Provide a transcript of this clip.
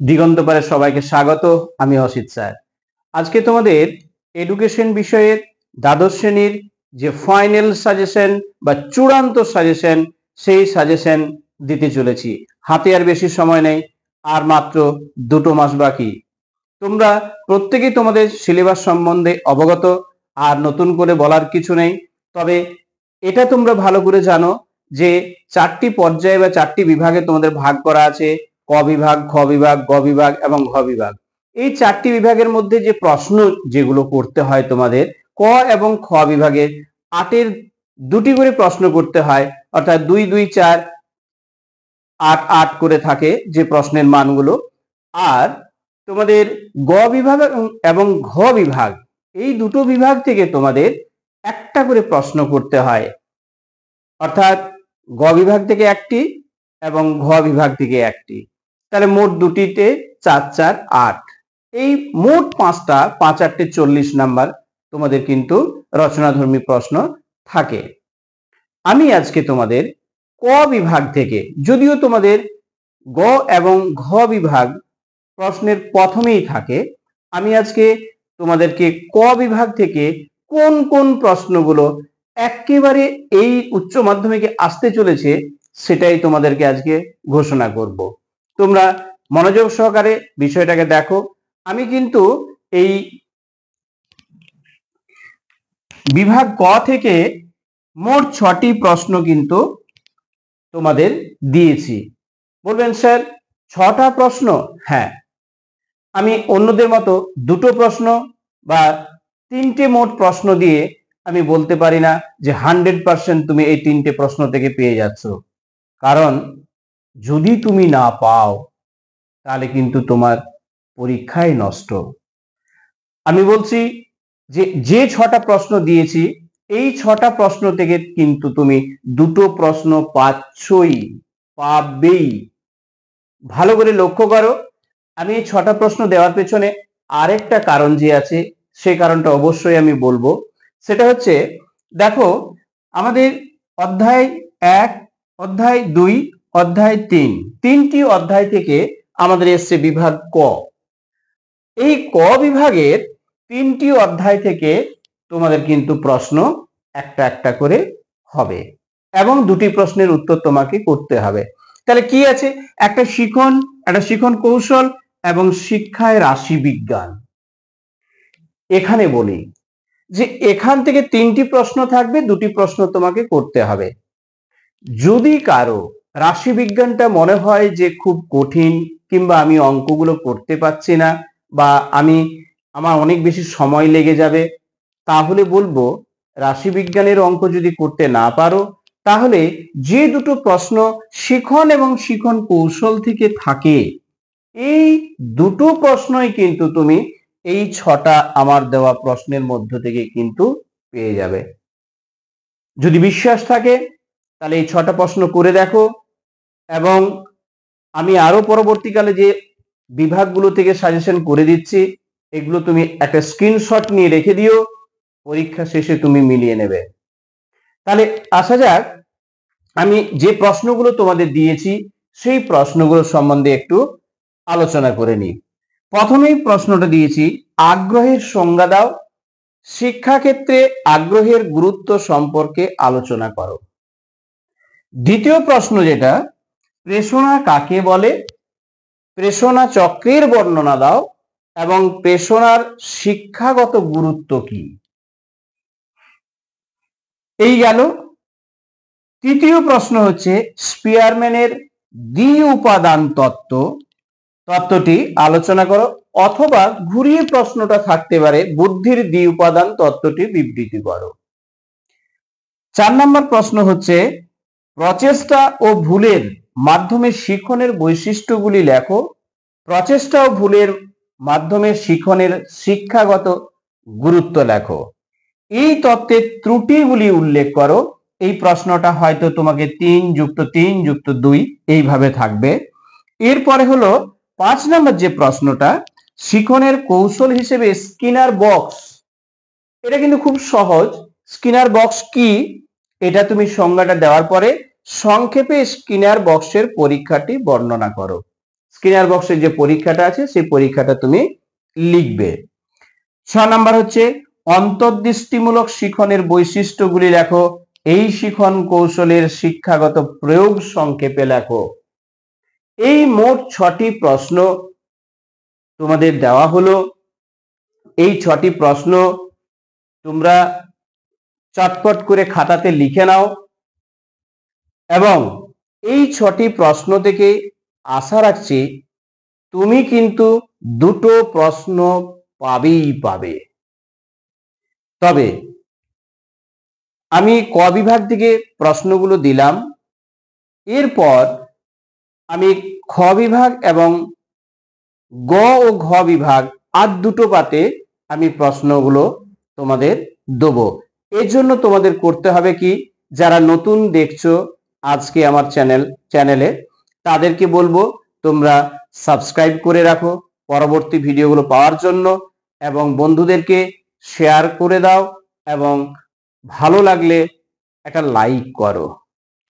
দিগন্তপারে সবাইকে স্বাগত। আমি অসিত স্যার। আজকে তোমাদের এডুকেশন বিষয়ের দ্বাদশ শ্রেণীর যে ফাইনাল সাজেশন বা চূড়ান্ত সাজেশন, সেই সাজেশন দিতে চলেছি। হাতে আর বেশি সময় নেই, আর মাত্র 2 মাস বাকি। তোমরা প্রত্যেকেই তোমাদের সিলেবাস সম্বন্ধে অবগত, আর নতুন করে বলার কিছু নেই। তবে এটা তোমরা ভালো করে জানো যে 4টি পর্যায়ে বা 4টি বিভাগে তোমাদের ভাগ করা আছে: ক বিভাগ, খ বিভাগ, গ বিভাগ এবং ঘ বিভাগ। এই 4টি বিভাগের মধ্যে যে প্রশ্ন যেগুলো করতে হয় তোমাদের, ক এবং খ বিভাগে 8-এর 2টি করে প্রশ্ন করতে হয়, অর্থাৎ 2 2 4 8 8 করে থাকে যে প্রশ্নের মানগুলো। আর তোমাদের গ বিভাগ এবং ঘ বিভাগ, এই দুটো বিভাগ থেকে তোমাদের একটা করে প্রশ্ন করতে হয়, অর্থাৎ গ বিভাগ থেকে একটি এবং ঘ বিভাগ থেকে একটি। তাহলে মোট দুটিতে 4 4 8, এই মোট 5টা 5 8 40 নাম্বার তোমাদের কিন্তু রচনাধর্মী প্রশ্ন থাকে। আমি আজকে তোমাদের ক বিভাগ থেকে, যদিও তোমাদের গ এবং ঘ বিভাগ প্রশ্নের প্রথমেই থাকে, আমি আজকে তোমাদেরকে ক বিভাগ থেকে কোন কোন প্রশ্নগুলো একেবারে এই উচ্চ মাধ্যমিকে আসতে চলেছে সেটাই তোমাদেরকে আজকে ঘোষণা করব। তোমরা মনোযোগ সহকারে বিষয়টাকে দেখো। আমি কিন্তু এই বিভাগ ক থেকে মোট 6টি প্রশ্ন কিন্তু তোমাদের দিয়েছি। বলবেন স্যার 6টা প্রশ্ন? হ্যাঁ, আমি অন্যদের মতো 2টো প্রশ্ন বা 3টে মোট প্রশ্ন দিয়ে আমি বলতে পারি না যে 100% তুমি এই 3টে প্রশ্ন থেকে পেয়ে যাচ্ছ। কারণ যদি তুমি না পাও তাহলে কিন্তু তোমার পরীক্ষায় নষ্ট। আমি বলছি যে 6টা প্রশ্ন দিয়েছি, এই 6টা প্রশ্ন থেকে কিন্তু তুমি 2টো প্রশ্ন পাবেই। ভালো করে লক্ষ্য করো। আমি এই 6টা প্রশ্ন দেওয়ার পেছনে আরেকটা কারণ যে আছে, সেই কারণটা অবশ্যই আমি বলবো। সেটা হচ্ছে, দেখো, আমাদের অধ্যায় 1, অধ্যায় 2, অধ্যায় 3, 3টি অধ্যায় থেকে আমাদের এসছে বিভাগ ক। এই ক বিভাগের 3টি অধ্যায় থেকে তোমাদের কিন্তু প্রশ্ন একটা একটা করে হবে এবং 2টি প্রশ্নের উত্তর তোমাকে করতে হবে। তাহলে কি আছে? একটা শিখন কৌশল এবং শিক্ষায় রাশি বিজ্ঞান। এখানে বলি যে এখান থেকে 3টি প্রশ্ন থাকবে, 2টি প্রশ্ন তোমাকে করতে হবে। যদি কারো রাশি বিজ্ঞানটা মনে হয় যে খুব কঠিন, কিংবা আমি অঙ্কগুলো করতে পারছি না, বা আমার অনেক বেশি সময় লেগে যাবে, তাহলে বলবো রাশি বিজ্ঞানের অঙ্ক যদি করতে না পারো, তাহলে যে 2টো প্রশ্ন শিখন এবং শিখন কৌশল থেকে থাকে, এই 2টো প্রশ্নই কিন্তু তুমি এই 6টা আমার দেওয়া প্রশ্নের মধ্য থেকে কিন্তু পেয়ে যাবে। যদি বিশ্বাস থাকে তাহলে এই 6টা প্রশ্ন করে দেখো, এবং আমি আরো পরবর্তীকালে যে বিভাগগুলো থেকে সাজেশন করে দিচ্ছি, এগুলো তুমি একটা স্ক্রিনশট নিয়ে রেখে দিও, পরীক্ষা শেষে তুমি মিলিয়ে নেবে। তাহলে আসা যাক, আমি যে প্রশ্নগুলো তোমাদের দিয়েছি সেই প্রশ্নগুলো সম্বন্ধে একটু আলোচনা করে নিই। প্রথমেই প্রশ্নটা দিয়েছি, আগ্রহের সংজ্ঞা দাও, শিক্ষাক্ষেত্রে আগ্রহের গুরুত্ব সম্পর্কে আলোচনা করো। দ্বিতীয় প্রশ্ন যেটা, প্রেরণা কাকে বলে, প্রেরণা চক্রের বর্ণনা দাও এবং প্রেরণার শিক্ষাগত গুরুত্ব কি। এই গেল। তৃতীয় প্রশ্ন হচ্ছে, স্পিয়ারম্যানের দ্বি উপাদান তত্ত্বটি আলোচনা করো, অথবা ঘুরিয়ে প্রশ্নটা থাকতে পারে, বুদ্ধির দ্বি উপাদান তত্ত্বটি বিবৃতি করো। 4 নম্বর প্রশ্ন হচ্ছে, প্রচেষ্টা ও ভুলের মাধ্যমে শিখনের বৈশিষ্ট্যগুলি লেখো, প্রচেষ্টা ও ভুলের মাধ্যমে শিখনের শিক্ষাগত গুরুত্ব লেখো। এই তত্ত্বের ত্রুটিগুলি উল্লেখ করো। এই প্রশ্নটা হয়তো তোমাকে 3 + 3 + 2 এইভাবে থাকবে। এরপরে হলো 5 নম্বর যে প্রশ্নটা, শিখনের কৌশল হিসেবে স্কিনার বক্স। এটা কিন্তু খুব সহজ। স্কিনার বক্স কি, এটা তুমি সংজ্ঞাটা দেওয়ার পরে সংক্ষেপে স্কিনার বক্সের পরীক্ষাটি বর্ণনা করো। স্ক্রিনার বক্সে যে পরীক্ষাটা আছে সেই পরীক্ষাটা তুমি লিখবে। 6 নাম্বার হচ্ছে অন্তর্দৃষ্টিমূলক শিখনের বৈশিষ্ট্যগুলি লেখো। এই শিখন কৌশলের শিক্ষাগত প্রয়োগ সংক্ষেপে লেখো। এই মোট 6টি প্রশ্ন তোমাদের দেওয়া হলো। এই 6টি প্রশ্ন তোমরা চটপট করে খাতাতে লিখে নাও এবং এই 6টি প্রশ্ন থেকে আশা রাখছি তুমি কিন্তু দুটো প্রশ্ন পাবেই পাবে। তবে আমি ক বিভাগ থেকে প্রশ্নগুলো দিলাম, এরপর আমি খ বিভাগ এবং গ ও ঘ বিভাগ আর দুটো পাতে আমি প্রশ্নগুলো তোমাদের দেবো। এর জন্য তোমাদের করতে হবে কি, যারা নতুন দেখছো আজকে আমার চ্যানেলে তাদেরকে বলবো তোমরা সাবস্ক্রাইব করে রাখো পরবর্তী ভিডিওগুলো পাওয়ার জন্য, এবং বন্ধুদেরকে শেয়ার করে দাও এবং ভালো লাগলে একটা লাইক করো।